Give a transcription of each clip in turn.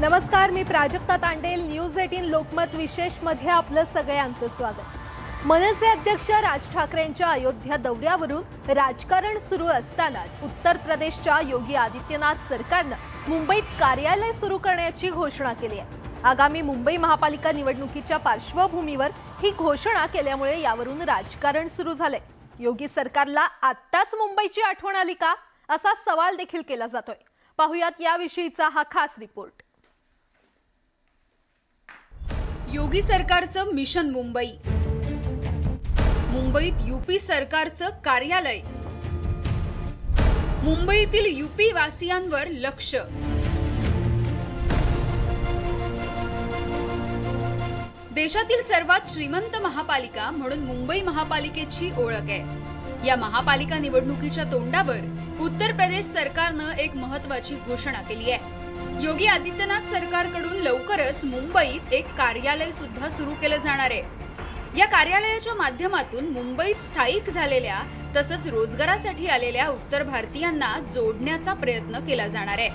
नमस्कार, मी प्राजक्ता तांडेल. न्यूज 18 लोकमत विशेषमध्ये आपलं सगळ्यांचं स्वागत. मनसे अध्यक्ष राज ठाकरेंच्या अयोध्या दौऱ्यावरून राजकारण सुरू असतानाच उत्तर प्रदेशच्या योगी आदित्यनाथ सरकारनं मुंबईत कार्यालय सुरू करण्याची घोषणा केली आहे. आगामी मुंबई महापालिका निवडणुकीच्या पार्श्वभूमीवर ही घोषणा केल्यामुळे यावरून राजकारण सुरू झालंय. योगी सरकारला आत्ताच मुंबईची आठवण आली का, असा सवाल देखील केला जातोय. पाहुयात याविषयीचा हा खास रिपोर्ट. योगी सरकारचं मिशन मुंबई. मुंबईत यूपी सरकारचं कार्यालय. मुंबईतील यूपी वासियांवर लक्ष. देशातील सर्वात श्रीमंत महापालिका म्हणून मुंबई महापालिकेची ओळख आहे. या महापालिका निवडणुकीच्या तोंडावर उत्तर प्रदेश सरकारनं एक महत्त्वाची घोषणा केली आहे. योगी आदित्यनाथ सरकारकडून लवकरच मुंबईत एक कार्यालय सुद्धा सुरू केलं जाणार आहे. या कार्यालयाच्या माध्यमातून मुंबईत स्थायिक झालेल्या तसंच रोजगारासाठी आलेल्या उत्तर भारतीयांना जोडण्याचा प्रयत्न केला जाणार आहे.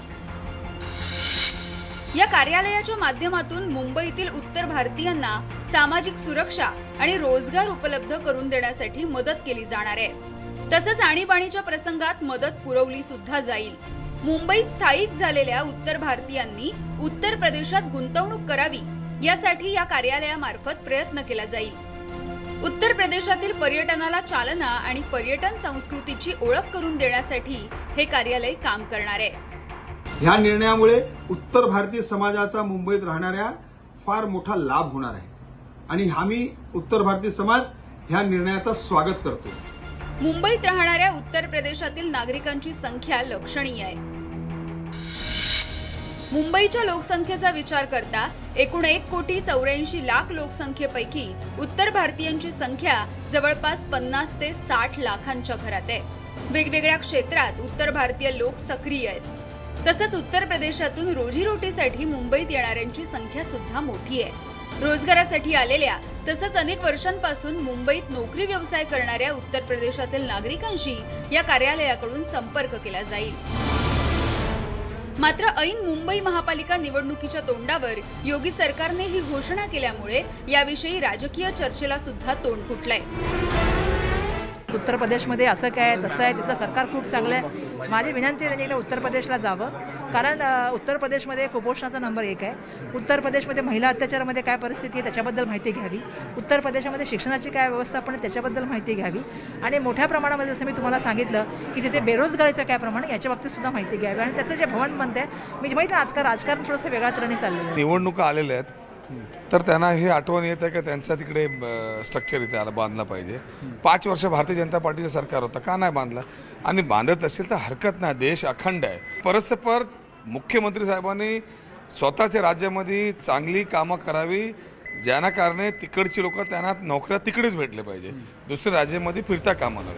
या कार्यालयाच्या माध्यमातून मुंबईतील उत्तर भारतीयांना सामाजिक सुरक्षा आणि रोजगार उपलब्ध करून देण्यासाठी मदत केली जाणार आहे. तसंच आणीबाणीच्या प्रसंगात मदत पुरवली सुद्धा जाईल. मुंबईत स्थायिक झालेल्या उत्तर भारतीयांनी उत्तर प्रदेशात गुंतवणूक करावी यासाठी या कार्यालयामार्फत प्रयत्न केला जाईल. उत्तर प्रदेशातील पर्यटनाला चालना आणि पर्यटन संस्कृतीची ओळख करून देण्यासाठी हे कार्यालय काम करणार आहे. ह्या निर्णयामुळे उत्तर भारतीय समाजाचा मुंबईत राहणाऱ्या फार मोठा लाभ होणार आहे आणि आम्ही उत्तर भारतीय समाज ह्या निर्णयाचा स्वागत करतो. मुंबईत राहणाऱ्या उत्तर प्रदेशातील नागरिकांची संख्या लक्षणीय आहे. मुंबईच्या लोकसंख्येचा विचार करता एकूण 1,84,00,000 लोकसंख्येपैकी उत्तर भारतीयांची संख्या जवळपास 50 ते 60 लाखांच्या घरात आहे. वेगवेगळ्या क्षेत्रात उत्तर भारतीय लोक सक्रिय आहेत. तसंच उत्तर प्रदेशातून रोजीरोटीसाठी मुंबईत येणाऱ्यांची संख्या सुद्धा मोठी आहे. रोजगारासाठी आलेल्या तसंच अनेक वर्षांपासून मुंबईत नोकरी व्यवसाय करणाऱ्या उत्तर प्रदेशातील नागरिकांशी या कार्यालयाकडून संपर्क केला जाईल. मात्र ऐन मुंबई महापालिका निवडणुकीच्या तोंडावर योगी सरकारने ही घोषणा केल्यामुळे याविषयी राजकीय चर्चेला सुद्धा तोंड फुटलंय. उत्तर प्रदेशमध्ये असं काय तसं आहे, त्याचं सरकार खूप चांगलं आहे. माझी विनंती आहे की उत्तर प्रदेशला जावं, कारण उत्तर प्रदेशमध्ये कुपोषणाचा नंबर 1 आहे. उत्तर प्रदेशमध्ये महिला अत्याचारामध्ये काय परिस्थिती आहे त्याच्याबद्दल माहिती घ्यावी. उत्तर प्रदेशामध्ये शिक्षणाची काय व्यवस्थापन आहे त्याच्याबद्दल माहिती घ्यावी आणि मोठ्या प्रमाणामध्ये जसं मी तुम्हाला सांगितलं की तिथे बेरोजगारीचं काय प्रमाण याच्या बाबतीत सुद्धा माहिती घ्यावी. आणि त्याचं जे भवन बनते मी माहिती आजकाल राजकारण थोडंसं वेगळ्या तऱ्हेने चाललेलं आहे. निवडणुका आलेल्या आहेत तर त्यांना हे आठवण येत आहे की त्यांचा तिकडे स्ट्रक्चर इथे आला बांधला पाहिजे. 5 वर्ष भारतीय जनता पार्टीचं सरकार होतं, का नाही बांधलं? आणि बांधत असेल तर हरकत नाही, देश अखंड आहे. परस्पर मुख्यमंत्री साहेबांनी स्वतःच्या राज्यामध्ये चांगली कामं करावी, ज्यांना कारणे तिकडची लोक त्यांना नोकऱ्या तिकडेच भेटले पाहिजे, दुसऱ्या राज्यामध्ये फिरता कामा नये.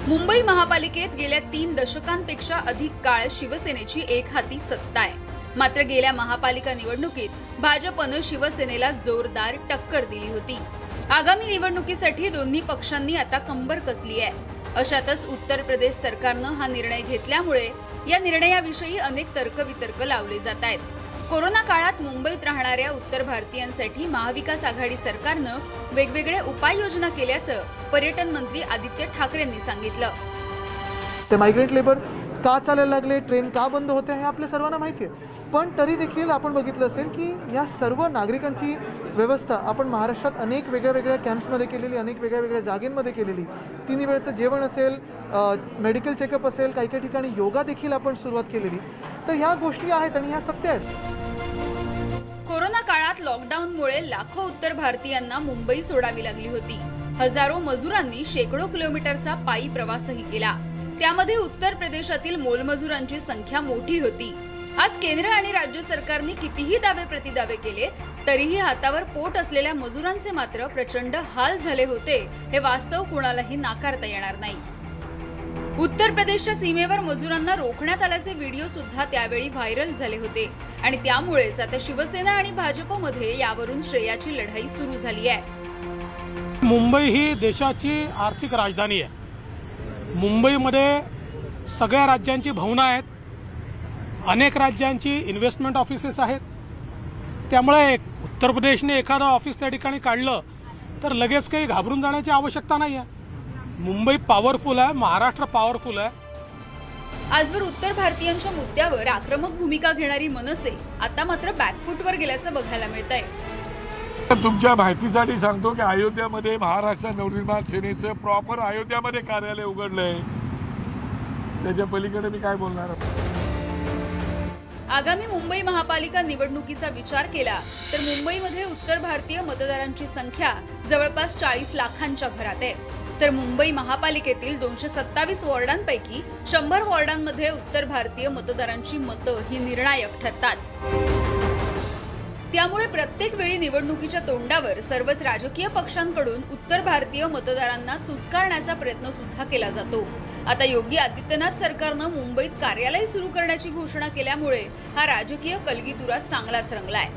मुंबई महापालिकेत गेल्या 3 दशकांपेक्षा अधिक काळ शिवसेनेची एकहाती सत्ता आहे. मात्र गेल्या महापालिका निवडणुकीत भाजपनं शिवसेनेला जोरदार टक्कर दिली होती. आगामी निवडणुकीसाठी दोन्ही पक्षांनी आता कंबर कसली आहे. अशातच उत्तर प्रदेश सरकारनं हा निर्णय घेतल्यामुळे या निर्णयाविषयी अनेक तर्कवितर्क लावले जात आहेत. कोरोना काळात मुंबईत राहणाऱ्या उत्तर भारतीयांसाठी महाविकास आघाडी सरकारनं वेगवेगळे उपाययोजना केल्याचं पर्यटन मंत्री आदित्य ठाकरेंनी सांगितलं. ते मायग्रेंट लेबर का चालायला लागले, ट्रेन का बंद होते हे आपल्या सर्वांना माहिती आहे. पण तरी देखील आपण बघितलं असेल की या सर्व नागरिकांची व्यवस्था आपण महाराष्ट्रात अनेक वेगळ्या कॅम्प्समध्ये केलेली, अनेक वेगळ्या जागेंमध्ये केलेली. 3 वेळचं जेवण असेल, मेडिकल चेकअप असेल, काही ठिकाणी योगा देखील आपण सुरुवात केलेली. तर ह्या गोष्टी आहेत आणि ह्या सत्य आहेत. कोरोना काळात लॉकडाऊनमुळे लाखो उत्तर भारतीयांना मुंबई सोडावी लागली होती. हजारो मजुरांनी शेकडो किलोमीटरचा पायी प्रवासही केला. त्यामध्ये उत्तर प्रदेशातील मोलमजुरांची संख्या मोठी होती. आज केंद्र आणि राज्य सरकारने कितीही दावे प्रतिदावे केले तरीही हातावर पोट असलेल्या मजुरांचे मात्र प्रचंड हाल झाले होते, हे वास्तव कुणालाही नाकारता येणार नाही. उत्तर प्रदेशच्या सीमेवर मजुरांना रोखण्यात आल्याचे व्हिडिओ सुद्धा त्यावेळी व्हायरल झाले होते आणि त्यामुळेच आता शिवसेना आणि भाजपमध्ये यावरून श्रेयाची लढाई सुरू झाली आहे. मुंबई ही देशाची आर्थिक राजधानी आहे. मुंबईमध्ये सगळ्या राज्यांची भावना आहेत अनेक राज्यांची इन्व्हेस्टमेंट ऑफिसेस आहेत. त्यामुळे उत्तर प्रदेशने एखादं ऑफिस त्या ठिकाणी काढलं तर लगेच काही घाबरून जाण्याची आवश्यकता नाही आहे. मुंबई पॉवरफुल आहे, महाराष्ट्र पॉवरफुल आहे. आजवर उत्तर भारतीयांच्या मुद्द्यावर आक्रमक भूमिका घेणारी मनसे आता मात्र बॅकफूटवर गेल्याचं बघायला मिळतंय. तुमच्या माहितीसाठी सांगतो की अयोध्यामध्ये महाराष्ट्र नवनिर्माण सेनेचं प्रॉपर अयोध्यामध्ये कार्यालय उघडलंय. त्याच्या पलीकडे मी काय बोलणार. आगामी मुंबई महापालिका निवडणुकीचा विचार केला तर मुंबईमध्ये उत्तर भारतीय मतदारांची संख्या जवळपास 40 लाखांच्या घरात आहे. तर मुंबई महापालिकेतील 227 वॉर्डांपैकी 100 वॉर्डांमध्ये उत्तर भारतीय मतदारांची मतं ही निर्णायक ठरतात. त्यामुळे प्रत्येक वेळी निवडणुकीच्या तोंडावर सर्वच राजकीय पक्षांकडून उत्तर भारतीय मतदारांना चुचकारण्याचा प्रयत्न सुद्धा केला जातो. आता योगी आदित्यनाथ सरकारनं मुंबईत कार्यालय सुरू करण्याची घोषणा केल्यामुळे हा राजकीय कलगीतुरा चांगलाच रंगलाय.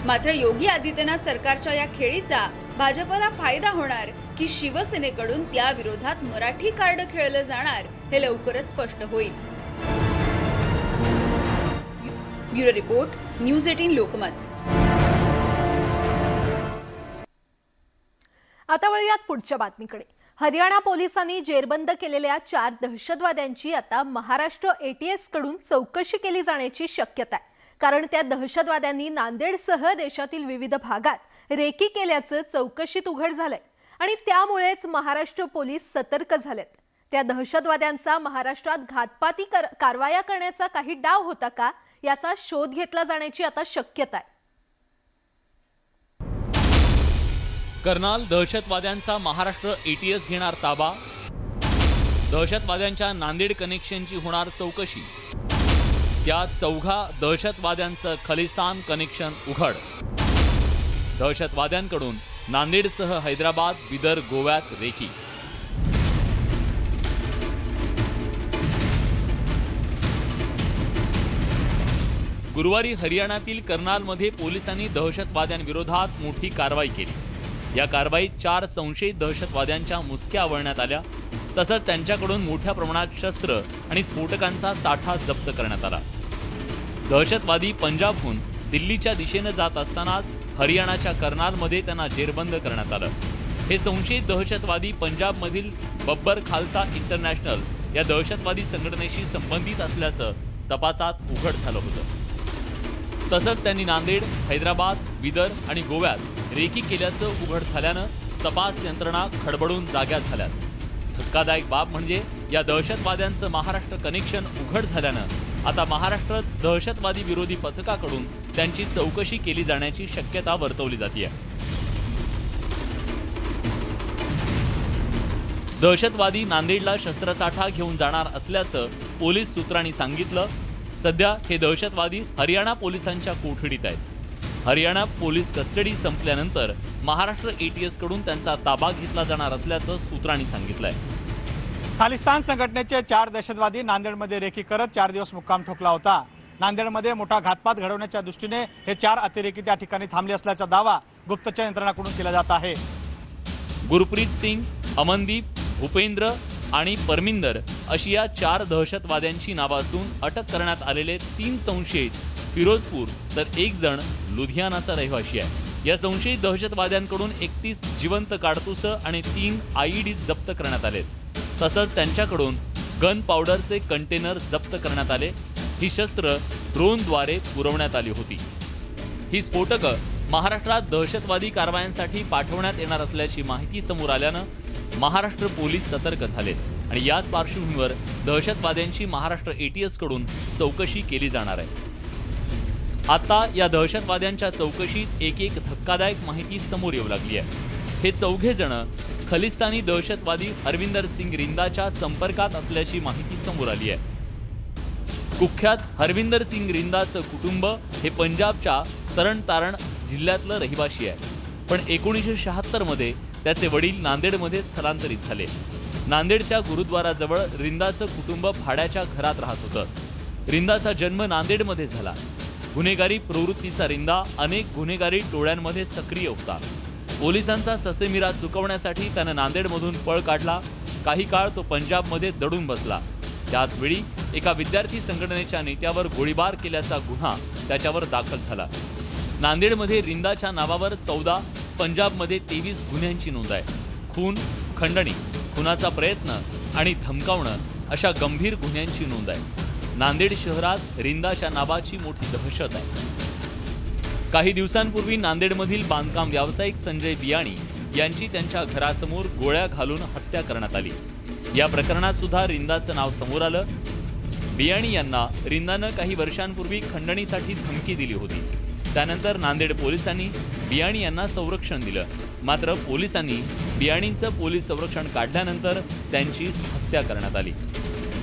मात्र योगी आदित्यनाथ सरकारच्या या खेळीचा भाजपला फायदा होणार की शिवसेनेकडून त्या विरोधात मराठी कार्ड खेळलं जाणार हे लवकरच स्पष्ट होईल. Bureau report, news 18 Lokmat. आता वळूयात पुढच्या बातमीकडे. हरियाणा पोलिसांनी जेरबंद केलेल्या 4 दहशतवाद्यांची आता महाराष्ट्र ATS कडून चौकशी केली जाण्याची शक्यता आहे. कारण त्या दहशतवाद्यांनी नांदेडसह देशातील विविध भागात रेकी केल्याचं चौकशीत उघड झालंय आणि त्यामुळेच महाराष्ट्र पोलीस सतर्क झालेत. त्या दहशतवाद्यांचा महाराष्ट्रात घातपाती कारवाया करण्याचा काही डाव होता का याचा शोध घेतला जाण्याची आता शक्यता आहे. कर्नाल दहशतवाद्यांचा महाराष्ट्र ATS घेणार ताबा. दहशतवाद्यांच्या नांदेड कनेक्शनची होणार चौकशी. त्या 4 दहशतवाद्यांचं खलिस्तान कनेक्शन उघड. दहशतवाद्यांकडून नांदेडसह हैदराबाद, बिदर, गोव्यात रेकी. गुरुवारी हरियाणातील कर्नालमध्ये पोलिसांनी दहशतवाद्यांविरोधात मोठी कारवाई केली. या कारवाईत 4 संशयित दहशतवाद्यांच्या मुसक्या आवळण्यात आल्या. तसंच त्यांच्याकडून मोठ्या प्रमाणात शस्त्र आणि स्फोटकांचा साठा जप्त करण्यात आला. दहशतवादी पंजाबहून दिल्लीच्या दिशेने जात असतानाच हरियाणाच्या कर्नालमध्ये त्यांना जेरबंद करण्यात आलं. हे संशयित दहशतवादी पंजाबमधील बब्बर खालसा इंटरनॅशनल या दहशतवादी संघटनेशी संबंधित असल्याचं तपासात उघड झालं होतं. तसंच त्यांनी नांदेड, हैदराबाद, बिदर आणि गोव्यात रेकी केल्याचं उघड झाल्यानं तपास यंत्रणा खडबडून जाग्या झाल्यात. धक्कादायक बाब म्हणजे या दहशतवाद्यांचं महाराष्ट्र कनेक्शन उघड झाल्यानं आता महाराष्ट्र दहशतवादी विरोधी पथकाकडून त्यांची चौकशी केली जाण्याची शक्यता वर्तवली जाते. दहशतवादी नांदेडला शस्त्रसाठा घेऊन जाणार असल्याचं पोलीस सूत्रांनी सांगितलं. सध्या हे दहशतवादी हरियाणा पोलिसांच्या कोठडीत आहेत. हरियाणा पोलीस कस्टडी संपल्यानंतर महाराष्ट्र ATS कडून त्यांचा ताबा घेतला जाणार असल्याचं सूत्रांनी सांगितलंय. खालिस्तान संघटनेचे 4 दहशतवादी नांदेडमध्ये रेकी करत 4 दिवस मुक्काम ठोकला होता. नांदेडमध्ये मोठा घातपात घडवण्याच्या दृष्टीने हे 4 अतिरेकी त्या ठिकाणी थांबले असल्याचा दावा गुप्तचर यंत्रणांकडून केला जात आहे. गुरप्रीत सिंग, अमनदीप, भूपेंद्र आणि परमिंदर अशी या 4 दहशतवाद्यांची नावं असून अटक करण्यात आलेले 3 संशयित फिरोजपूर तर 1 जण लुधियानाचा रहिवासी आहे. या संशयित दहशतवाद्यांकडून 31 जिवंत काडतुसं आणि 3 IED जप्त करण्यात आले. तसंच त्यांच्याकडून गन पावडरचे कंटेनर जप्त करण्यात आले. ही शस्त्र ड्रोनद्वारे पुरवण्यात आली होती. ही स्फोटकं महाराष्ट्रात दहशतवादी कारवायांसाठी पाठवण्यात येणार असल्याची माहिती समोर आल्यानं महाराष्ट्र पोलीस सतर्क झालेत आणि याच पार्श्वभूमीवर दहशतवाद्यांची महाराष्ट्र ATS कडून चौकशी केली जाणार आहे. आता या दहशतवाद्यांच्या चौकशीत एक धक्कादायक माहिती समोर येऊ लागली आहे. हे 4 जण खलिस्तानी दहशतवादी हरविंदर सिंग रिंदाच्या संपर्कात असल्याची माहिती समोर आली आहे. कुख्यात हरविंदर सिंग रिंदाचं कुटुंब हे पंजाबच्या तरनतारण जिल्ह्यातलं रहिवासी आहे. पण 1976 मध्ये त्याचे वडील नांदेडमध्ये स्थलांतरित झाले. नांदेडच्या गुरुद्वाराजवळ रिंदाचं कुटुंब भाड्याच्या घरात राहत होतं. रिंदाचा जन्म नांदेडमध्ये झाला. गुन्हेगारी प्रवृत्तीचा रिंदा अनेक गुन्हेगारी टोळ्यांमध्ये सक्रिय होता. पोलिसांचा ससेमिरा चुकवण्यासाठी त्यानं नांदेडमधून पळ काढला. काही काळ तो पंजाबमध्ये दडून बसला. त्याचवेळी एका विद्यार्थी संघटनेच्या नेत्यावर गोळीबार केल्याचा गुन्हा त्याच्यावर दाखल झाला। नांदेडमध्ये रिंदाच्या नावावर 14, पंजाबमध्ये 23 गुन्ह्यांची नोंद आहे। खून, खंडणी, खुनाचा प्रयत्न आणि धमकावणं अशा गंभीर गुन्ह्यांची नोंद आहे। नांदेड शहरात रिंदाच्या नावाची मोठी दहशत आहे। काही दिवसांपूर्वी नांदेडमधील बांधकाम व्यावसायिक संजय बियाणी यांची त्यांच्या घरासमोर गोळ्या घालून हत्या करण्यात आली। या प्रकरणात सुद्धा रिंदाचं नाव समोर आलं। बियाणी यांना रिंदानं काही वर्षांपूर्वी खंडणीसाठी धमकी दिली होती। त्यानंतर नांदेड पोलिसांनी बियाणी यांना संरक्षण दिलं। मात्र पोलिसांनी बियाणींचं पोलीस संरक्षण काढल्यानंतर त्यांची हत्या करण्यात आली।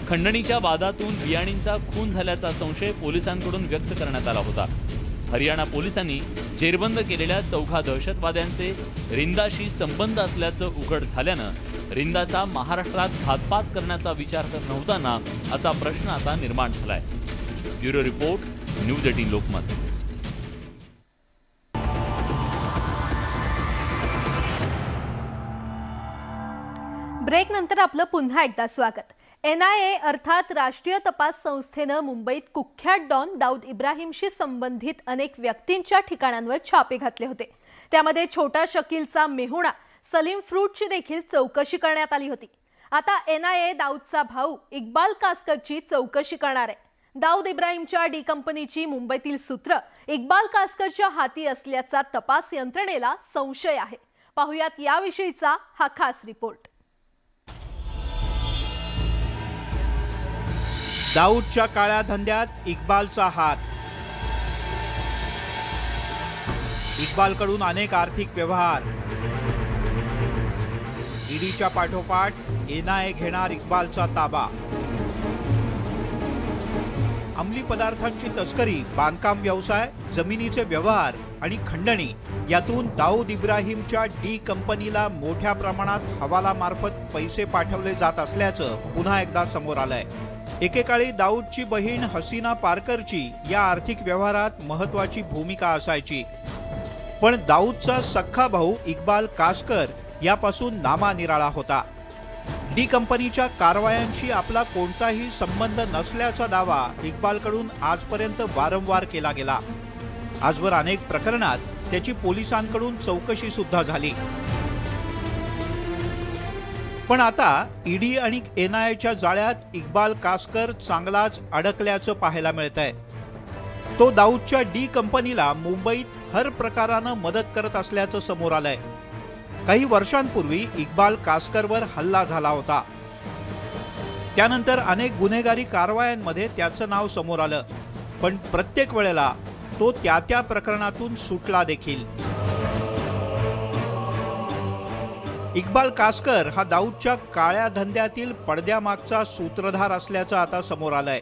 खंडणीच्या वादातून बियाणींचा खून झाल्याचा संशय पोलिसांकडून व्यक्त करण्यात आला होता। हरियाणा पोलिसांनी जेरबंद केलेल्या 14 दहशतवाद्यांचे रिंदाशी संबंध असल्याचं उघड झाल्यानं रिंदाचा महाराष्ट्रात घातपात करण्याचा विचार करत नव्हता ना, असा प्रश्न आता निर्माण झालाय। Bureau report, news 18 Lokmat. Break नंतर आपलं पुन्हा एकदा स्वागत। NIA अर्थात राष्ट्रीय तपास संस्थेनं मुंबईत कुख्यात डॉन दाऊद इब्राहिमशी संबंधित अनेक व्यक्तींच्या ठिकाणांवर छापे घातले होते। त्यामध्ये छोटा शकीलचा मेहुणा सलीम फ्रूटची देखील चौकशी करण्यात आली होती। आता NIA दाऊदचा भाऊ इक्बाल कासकरची चौकशी करणार आहे। दाऊद इब्राहिमच्या डी कंपनीची मुंबईतील सूत्र इक्बाल कासकरच्या हाती असल्याचा तपास यंत्रणेला संशय आहे। पाहुयात याविषयीचा हा खास रिपोर्ट। दाऊदच्या काळ्या धंद्यात इक्बालचा हात। इक्बालकडून अनेक आर्थिक व्यवहार। ईडीच्या पाठोपाठ NIA घेणार इक्बालचा ताबा। अंमली पदार्थांची तस्करी, बांधकाम व्यवसाय, जमिनीचे व्यवहार आणि खंडणी यातून दाऊद इब्राहिमच्या डी कंपनीला मोठ्या प्रमाणात हवालामार्फत पैसे पाठवले जात असल्याचं पुन्हा एकदा समोर आलंय। एकेकाळी दाऊदची बहीण हसीना पारकरची या आर्थिक व्यवहारात महत्त्वाची भूमिका असायची, पण दाऊदचा सख्खा भाऊ इक्बाल कासकर यापासून नामानिराळा होता। डी कंपनीच्या कारवायांशी आपला कोणताही संबंध नसल्याचा दावा इक्बालकडून आजपर्यंत वारंवार केला गेला। आजवर अनेक प्रकरणात त्याची पोलिसांकडून चौकशी सुद्धा झाली, पण आता ईडी आणि NIAच्या जाळ्यात इक्बाल कासकर चांगलाच अडकल्याचं पाहायला मिळतंय। तो दाऊदच्या डी कंपनीला मुंबईत हर प्रकारानं मदत करत असल्याचं समोर आलंय। काही वर्षांपूर्वी इक्बाल कासकरवर हल्ला झाला होता। त्यानंतर अनेक गुन्हेगारी कारवायांमध्ये त्याचं नाव समोर आलं, पण प्रत्येक वेळेला तो त्या प्रकरणातून सुटला देखील। इक्बाल कासकर हा दाऊदच्या काळ्या धंद्यातील पडद्यामागचा सूत्रधार असल्याचं आता समोर आलंय।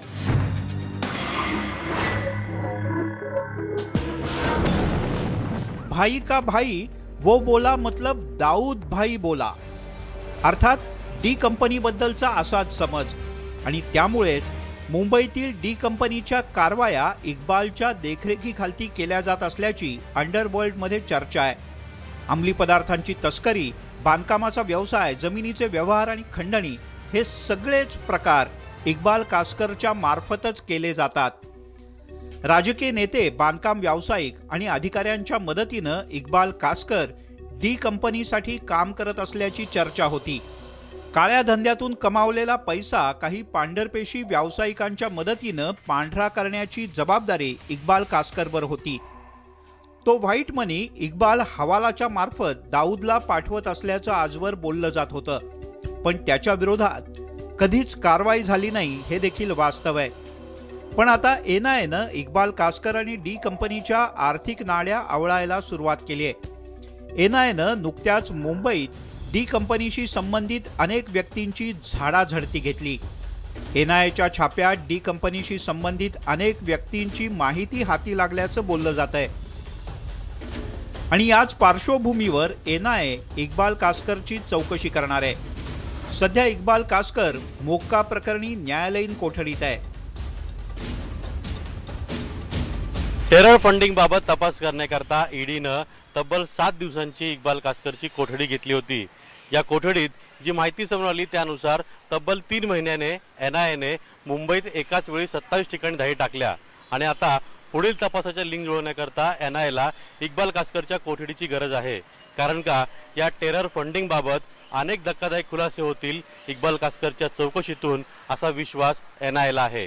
भाई का भाई वो बोला मतलब दाऊद भाई बोला, अर्थात डी कंपनी बद्दलचा असाच समज, आणि त्यामुळेच मुंबईतील डी कंपनीच्या कारवाया इक्बालच्या देखरेखीखाली केल्या जात असल्याची अंडरवर्ल्डमध्ये चर्चा आहे। अंमली पदार्थांची तस्करी, बांधकामाचा व्यवसाय, जमिनीचे व्यवहार आणि खंडणी हे सगळेच प्रकार इक्बाल कासकरच्या मार्फतच केले जातात। राजकीय नेते, बांधकाम व्यावसायिक आणि अधिकाऱ्यांच्या मदतीनं इक्बाल कासकर डी कंपनीसाठी काम करत असल्याची चर्चा होती। काळ्या धंद्यातून कमावलेला पैसा काही पांढरपेशी व्यावसायिकांच्या मदतीनं पांढरा करण्याची जबाबदारी इक्बाल कासकरवर होती। तो व्हाईट मनी इक्बाल हवालाच्या मार्फत दाऊदला पाठवत असल्याचं आजवर बोललं जात होतं, पण त्याच्या विरोधात कधीच कारवाई झाली नाही हे देखील वास्तव आहे। पण आता NIAनं इक्बाल कासकर आणि डी कंपनीच्या आर्थिक नाड्या आवळायला सुरुवात केली आहे। NIAनं नुकत्याच मुंबईत डी कंपनीशी संबंधित अनेक व्यक्तींची झाडाझडती घेतली। NIAच्या छाप्यात डी कंपनीशी संबंधित अनेक व्यक्तींची माहिती हाती लागल्याचं बोललं जात आहे, आणि याच पार्श्वभूमीवर NIA इक्बाल कासकरची चौकशी करणार आहे। सध्या इक्बाल कासकर मोक्का प्रकरणी न्यायालयीन कोठडीत आहे। टेरर फंडिंग बाबत तपास करण्याकरता ईडीनं तब्बल 7 दिवसांची इक्बाल कासकरची कोठडी घेतली होती। या कोठडीत जी माहिती समोर आली त्यानुसार तब्बल 3 महिन्याने NIAने मुंबईत एकाच वेळी 27 ठिकाणी धाडी टाकल्या आणि आता पुढील तपासाच्या लिंक जुळवण्याकरता NIAला इक्बाल कासकरच्या कोठडीची गरज आहे। कारण का या टेरर फंडिंग बाबत अनेक धक्कादायक खुलासे होतील इक्बाल कासकरच्या चौकशीतून, असा विश्वास NIAला आहे।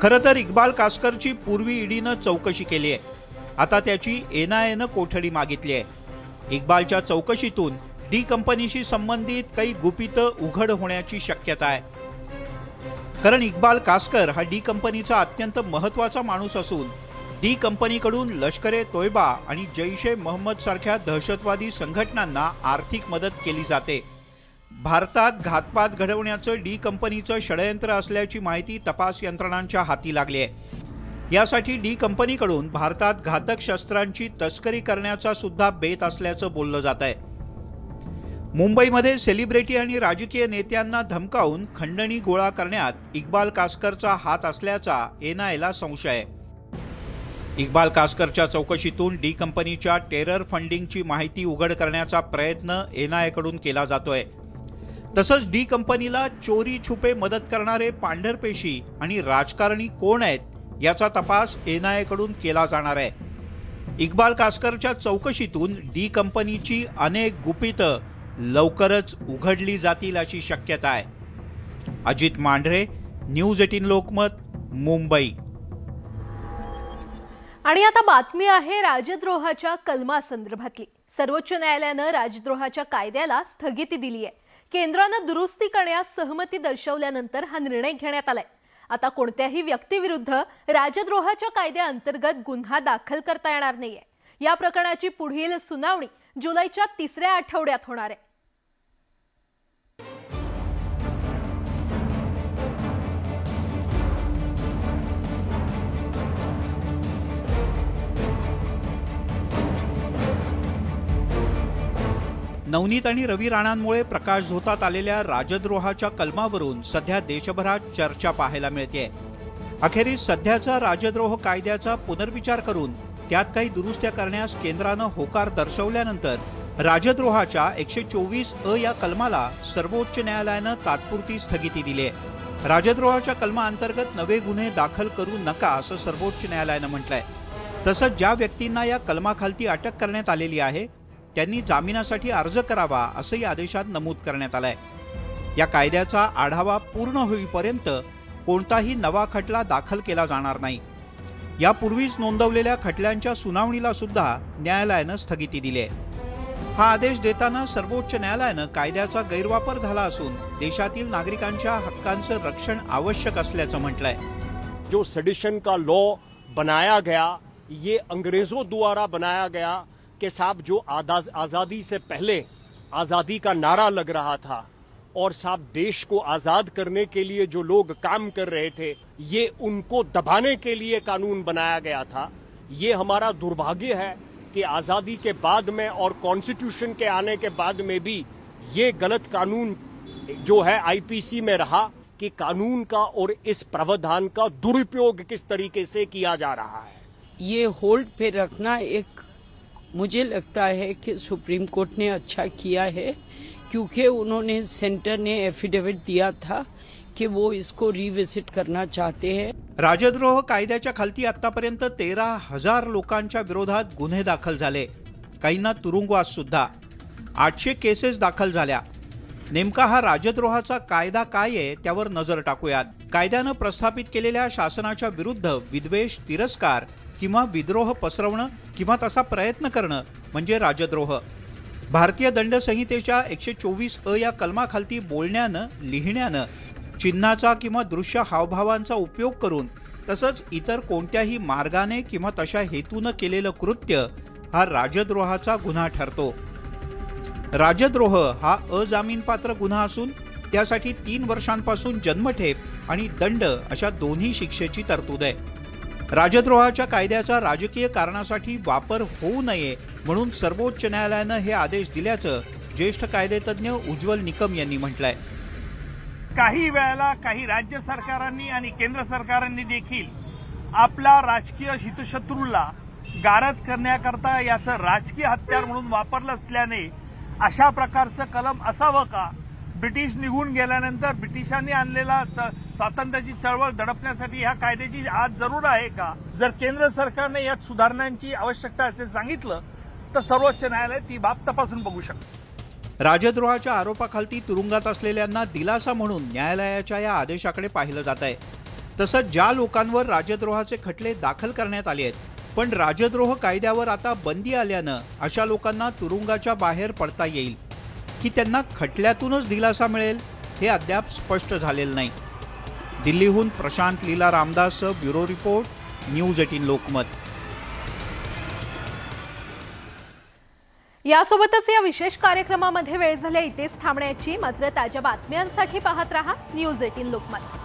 खरं तर इक्बाल कासकरची पूर्वी ईडीनं चौकशी केली आहे, आता त्याची NIAनं कोठडी मागितली आहे। इक्बालच्या चौकशीतून डी कंपनीशी संबंधित काही गुपितं उघड होण्याची शक्यता आहे, कारण इक्बाल कासकर हा डी कंपनीचा अत्यंत महत्त्वाचा माणूस असून डी कंपनीकडून लष्कर-ए तोयबा आणि जैश-ए-मोहम्मद सारख्या दहशतवादी संघटनांना आर्थिक मदत केली जाते। भारतात घातपात घडवण्याचं डी कंपनीचं षडयंत्र असल्याची माहिती तपास यंत्रणांच्या हाती लागली आहे। यासाठी डी कंपनीकडून भारतात घातक शस्त्रांची तस्करी करण्याचा सुद्धा बेत असल्याचं बोललं जात आहे। मुंबईमध्ये सेलिब्रिटी आणि राजकीय नेत्यांना धमकावून खंडणी गोळा करण्यात इक्बाल कासकरचा हात असल्याचा NIAला संशय आहे। इक्बाल कासकरच्या चौकशीतून डी कंपनीच्या टेरर फंडिंगची माहिती उघड करण्याचा प्रयत्न NIAकडून केला जातोय। तसंच डी कंपनीला चोरी छुपे मदत करणारे पांढरपेशी आणि राजकारणी कोण आहेत याचा तपास NIAकडून केला जाणार आहे। इक्बाल कासकरच्या चौकशीतून डी कंपनीची अनेक गुपितं लवकरच उघडली जातील अशी शक्यता आहे। अजित मांढरे, न्यूज 18 लोकमत, मुंबई। आणि आता बातमी आहे राजद्रोहाच्या कलमासंदर्भातली। सर्वोच्च न्यायालयानं राजद्रोहाच्या कायद्याला स्थगिती दिली आहे। केंद्रानं दुरुस्ती करण्यास सहमती दर्शवल्यानंतर हा निर्णय घेण्यात आलाय। आता कोणत्याही व्यक्तीविरुद्ध राजद्रोहाच्या कायद्याअंतर्गत गुन्हा दाखल करता येणार नाहीये। या प्रकरणाची पुढील सुनावणी जुलैच्या 3ऱ्या आठवड्यात होणार आहे। नवनीत आणि रवी राणांमुळे प्रकाश झोतात आलेल्या राजद्रोहाच्या कलमावरून सध्या देशभरात चर्चा पाहायला मिळते। अखेरीस सध्याचा राजद्रोह कायद्याचा पुनर्विचार करून त्यात काही दुरुस्त्या करण्यास केंद्रानं होकार दर्शवल्यानंतर राजद्रोहाच्या 124(अ) या कलमाला सर्वोच्च न्यायालयानं तात्पुरती स्थगिती दिली आहे। राजद्रोहाच्या कलमाअंतर्गत नवे गुन्हे दाखल करू नका असं सर्वोच्च न्यायालयानं म्हटलंय। तसंच ज्या व्यक्तींना या कलमाखाली अटक करण्यात आलेली आहे त्यांनी जामिनासाठी अर्ज करावा असंही आदेशात नमूद करण्यात आलंय। या कायद्याचा आढावा पूर्ण होईपर्यंत कोणताही नवा खटला दाखल केला जाणार नाही। यापूर्वीच नोंदवलेल्या खटल्यांच्या सुनावणीला सुद्धा न्यायालयानं स्थगिती दिली आहे। हा आदेश देताना सर्वोच्च न्यायालयानं कायद्याचा गैरवापर झाला असून देशातील नागरिकांच्या हक्कांचं रक्षण आवश्यक असल्याचं म्हटलंय। जो सेडिशन का लॉ बनाया गया ये अंग्रेजों द्वारा बनाया गया कि साहब जो आज़ादी से पहले आज़ादी का नारा लग रहा था और साहब देश को आज़ाद करने के लिए जो लोग काम कर रहे थे ये उनको दबाने के लिए कानून बनाया गया था। ये हमारा दुर्भाग्य है कि आज़ादी के बाद में और कॉन्स्टिट्यूशन के आने के बाद में भी ये गलत कानून जो है IPC में रहा कि कानून का और इस प्रावधान का दुरुपयोग किस तरीके से किया जा रहा है। ये होल्ड पे रखना एक मुझे लगता है कि सुप्रीम कोर्ट ने अच्छा किया है, क्योंकि उन्होंने सेंटर ने एफिडेविट दिया था कि वो इसको रिविजिट करना चाहते हैं। राजद्रोह कायद्याच्या खालती आतापर्यंत 13,000 लोकांच्या विरोधात गुन्हे दाखल झाले, काहींना तुरुंगवास सुद्धा। 800 केसेस दाखल झाल्या। नेमका हा राजद्रोहाचा कायदा काय आहे त्यावर नजर टाकूयात। कायद्यानं प्रस्थापित केलेल्या शासनाच्या विरुद्ध विद्वेष, तिरस्कार किंवा विद्रोह पसरवणं किंवा तसा प्रयत्न करणं म्हणजे राजद्रोह। भारतीय दंड संहितेच्या 124(अ) या कलमाखाली बोलण्यानं, लिहिण्यानं, चिन्हाचा किंवा दृश्य हावभावांचा उपयोग करून तसंच इतर कोणत्याही मार्गाने किंवा तशा हेतूनं केलेलं कृत्य हा राजद्रोहाचा गुन्हा ठरतो। राजद्रोह हा अजामीनपात्र गुन्हा असून त्यासाठी 3 वर्षांपासून जन्मठेप आणि दंड अशा दोन्ही शिक्षेची तरतूद आहे। राजद्रोहाच्या कायद्याचा राजकीय कारणासाठी वापर होऊ नये म्हणून सर्वोच्च न्यायालयानं हे आदेश दिल्याचं ज्येष्ठ कायदेतज्ञ उज्ज्वल निकम यांनी म्हटलंय। काही वेळेला काही राज्य सरकारांनी आणि केंद्र सरकारांनी देखील आपला राजकीय हितशत्रूला गारद करण्याकरता याचं राजकीय हत्यार म्हणून वापरलं असल्याने अशा प्रकारचं कलम असावं का? ब्रिटिश निघून गेल्यानंतर ब्रिटिशांनी आणलेला स्वातंत्र्याची चळवळ दडपण्यासाठी ह्या कायद्याची आज जरूर आहे का? जर केंद्र सरकारने यात सुधारणांची आवश्यकता असे सांगितलं तर सर्वोच्च न्यायालय ती बाब तपासून बघू शकतं. राजद्रोहाच्या आरोपाखाली तुरुंगात असलेल्यांना दिलासा म्हणून न्यायालयाच्या या आदेशाकडे पाहिलं जात आहे. तसंच ज्या लोकांवर राजद्रोहाचे खटले दाखल करण्यात आले आहेत पण राजद्रोह कायद्यावर आता बंदी आल्यानं अशा लोकांना तुरुंगाच्या बाहेर पडता येईल की त्यांना खटल्यातूनच दिलासा मिळेल हे अद्याप स्पष्ट झालेलं नाही. दिल्लीहून प्रशांत लीला रामदाससह ब्युरो रिपोर्ट, न्यूज 18 लोकमत. यासोबतच या विशेष कार्यक्रमामध्ये वेळ झाली इथेच थांबण्याची. मात्र ताज्या बातम्यांसाठी पाहत रहा न्यूज 18 लोकमत.